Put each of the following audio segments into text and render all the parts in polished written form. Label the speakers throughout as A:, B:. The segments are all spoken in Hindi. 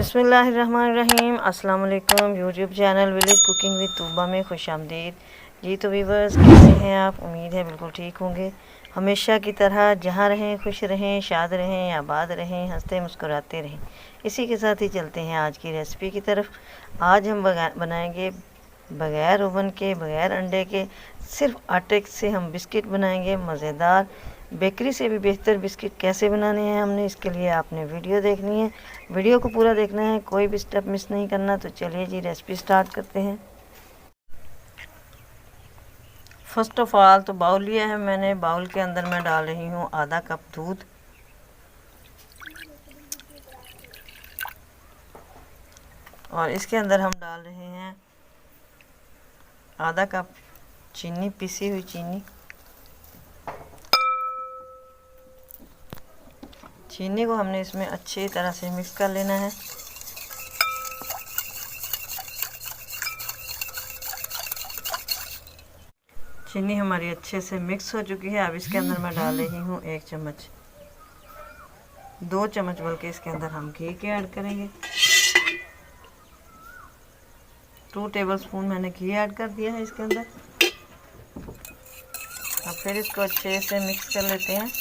A: बिस्मिल्लाहिर्रहमानिर्रहीम। अस्सलाम वालेकुम। YouTube channel village cooking with Tooba में खुश आमदीद। जी तो व्यूवर्स, कैसे हैं आप? उम्मीद है बिल्कुल ठीक होंगे। हमेशा की तरह जहाँ रहें खुश रहें, शाद रहें, आबाद रहें, हंसते मुस्कुराते रहें। इसी के साथ ही चलते हैं आज की रेसिपी की तरफ। आज हम बनाएंगे बग़ैर ओवन के, बग़ैर अंडे के, सिर्फ आटे से हम बिस्किट बनाएंगे मज़ेदार। बेकरी से भी बेहतर बिस्किट कैसे बनाने हैं हमने, इसके लिए आपने वीडियो देखनी है। वीडियो को पूरा देखना है, कोई भी स्टेप मिस नहीं करना। तो चलिए जी रेसिपी स्टार्ट करते हैं। फर्स्ट ऑफ ऑल तो बाउल लिया है मैंने। बाउल के अंदर मैं डाल रही हूँ आधा कप दूध, और इसके अंदर हम डाल रहे हैं आधा कप चीनी, पिसी हुई चीनी। चीनी को हमने इसमें अच्छी तरह से मिक्स कर लेना है। चीनी हमारी अच्छे से मिक्स हो चुकी है। अब इसके अंदर मैं डाल रही हूँ 1 चम्मच, 2 चम्मच बल्कि इसके अंदर हम घी के ऐड करेंगे। 2 टेबलस्पून मैंने घी ऐड कर दिया है इसके अंदर। अब फिर इसको अच्छे से मिक्स कर लेते हैं।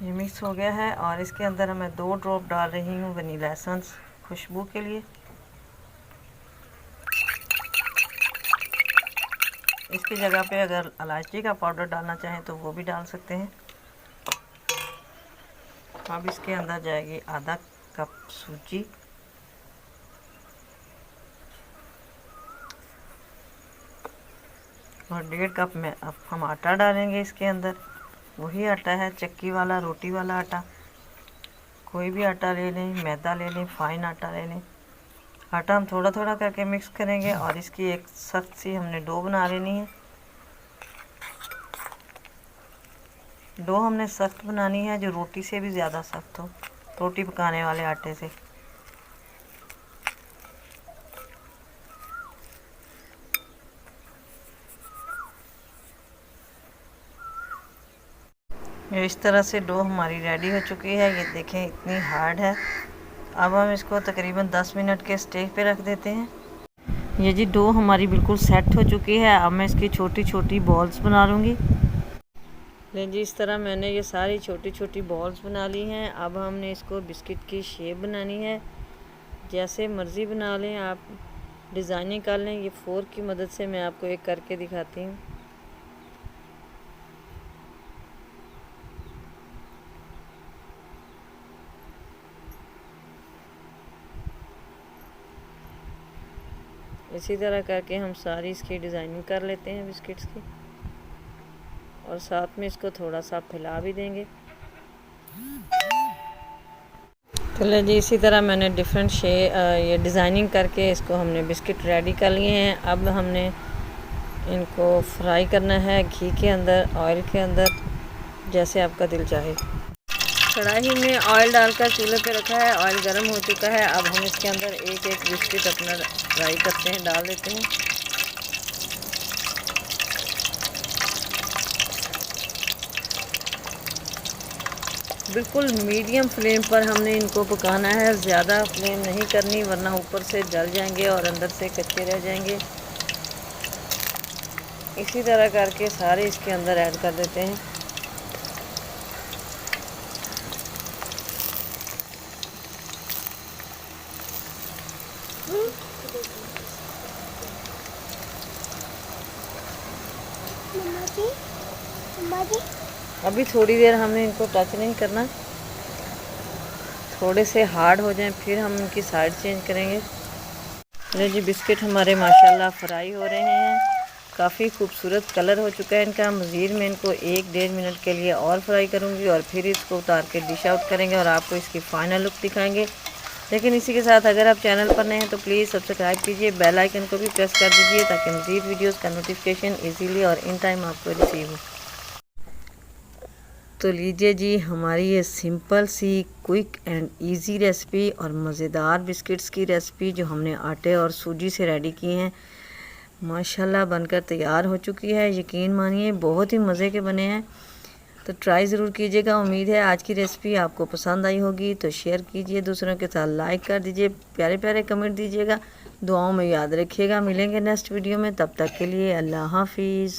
A: ये मिक्स हो गया है और इसके अंदर मैं 2 ड्रॉप डाल रही हूँ वनीला एसेंस, खुशबू के लिए। इसकी जगह पे अगर इलायची का पाउडर डालना चाहें तो वो भी डाल सकते हैं। अब इसके अंदर जाएगी आधा कप सूजी, और 1.5 कप में अब हम आटा डालेंगे इसके अंदर। वही आटा है चक्की वाला, रोटी वाला आटा। कोई भी आटा ले लें, मैदा ले लें, फाइन आटा ले लें। आटा हम थोड़ा थोड़ा करके मिक्स करेंगे और इसकी एक सख्त सी हमने डो बना लेनी है। डो हमने सख्त बनानी है, जो रोटी से भी ज़्यादा सख्त हो, रोटी पकाने वाले आटे से। ये इस तरह से डो हमारी रेडी हो चुकी है। ये देखें इतनी हार्ड है। अब हम इसको तकरीबन 10 मिनट के स्टेज पे रख देते हैं। ये जी डो हमारी बिल्कुल सेट हो चुकी है। अब मैं इसकी छोटी छोटी बॉल्स बना लूँगी। लेकिन जी इस तरह मैंने ये सारी छोटी छोटी बॉल्स बना ली हैं। अब हमने इसको बिस्किट की शेप बनानी है। जैसे मर्ज़ी बना लें आप, डिज़ाइनिंग कर लें। ये फोर्क की मदद से मैं आपको एक करके दिखाती हूँ। इसी तरह करके हम सारी इसकी डिज़ाइनिंग कर लेते हैं बिस्किट्स की, और साथ में इसको थोड़ा सा फैला भी देंगे। चलिए जी, इसी तरह मैंने डिफरेंट ये डिज़ाइनिंग करके इसको हमने बिस्किट रेडी कर लिए हैं। अब हमने इनको फ्राई करना है घी के अंदर, ऑयल के अंदर, जैसे आपका दिल चाहे। कढ़ाई में ऑयल डालकर चूल्हे पे रखा है। ऑयल गर्म हो चुका है। अब हम इसके अंदर एक एक बिस्किट अपना फ्राई करते हैं, डाल देते हैं। बिल्कुल मीडियम फ्लेम पर हमने इनको पकाना है, ज़्यादा फ्लेम नहीं करनी, वरना ऊपर से जल जाएंगे और अंदर से कच्चे रह जाएंगे। इसी तरह करके सारे इसके अंदर ऐड कर देते हैं। अभी थोड़ी देर हमने इनको टच नहीं करना, थोड़े से हार्ड हो जाएं फिर हम इनकी साइड चेंज करेंगे। ये जी बिस्किट हमारे माशाल्लाह फ्राई हो रहे हैं। काफ़ी खूबसूरत कलर हो चुका है इनका। मज़ीद मैं इनको 1-1.5 मिनट के लिए और फ्राई करूँगी और फिर इसको उतार के डिश आउट करेंगे और आपको इसकी फ़ाइनल लुक दिखाएंगे। लेकिन इसी के साथ अगर आप चैनल पर नए हैं तो प्लीज़ सब्सक्राइब कीजिए, बेल आइकन को भी प्रेस कर दीजिए, ताकि मज़ीद वीडियोज़ का नोटिफिकेशन ईज़ीली और इन टाइम आपको रिसीव हो। तो लीजिए जी, हमारी ये सिंपल सी क्विक एंड इजी रेसिपी और मज़ेदार बिस्किट्स की रेसिपी जो हमने आटे और सूजी से रेडी की हैं, माशाल्लाह बनकर तैयार हो चुकी है। यकीन मानिए बहुत ही मज़े के बने हैं, तो ट्राई ज़रूर कीजिएगा। उम्मीद है आज की रेसिपी आपको पसंद आई होगी, तो शेयर कीजिए दूसरों के साथ, लाइक कर दीजिए, प्यारे प्यारे कमेंट दीजिएगा, दुआओं में याद रखिएगा। मिलेंगे नेक्स्ट वीडियो में, तब तक के लिए अल्लाह हाफिज़।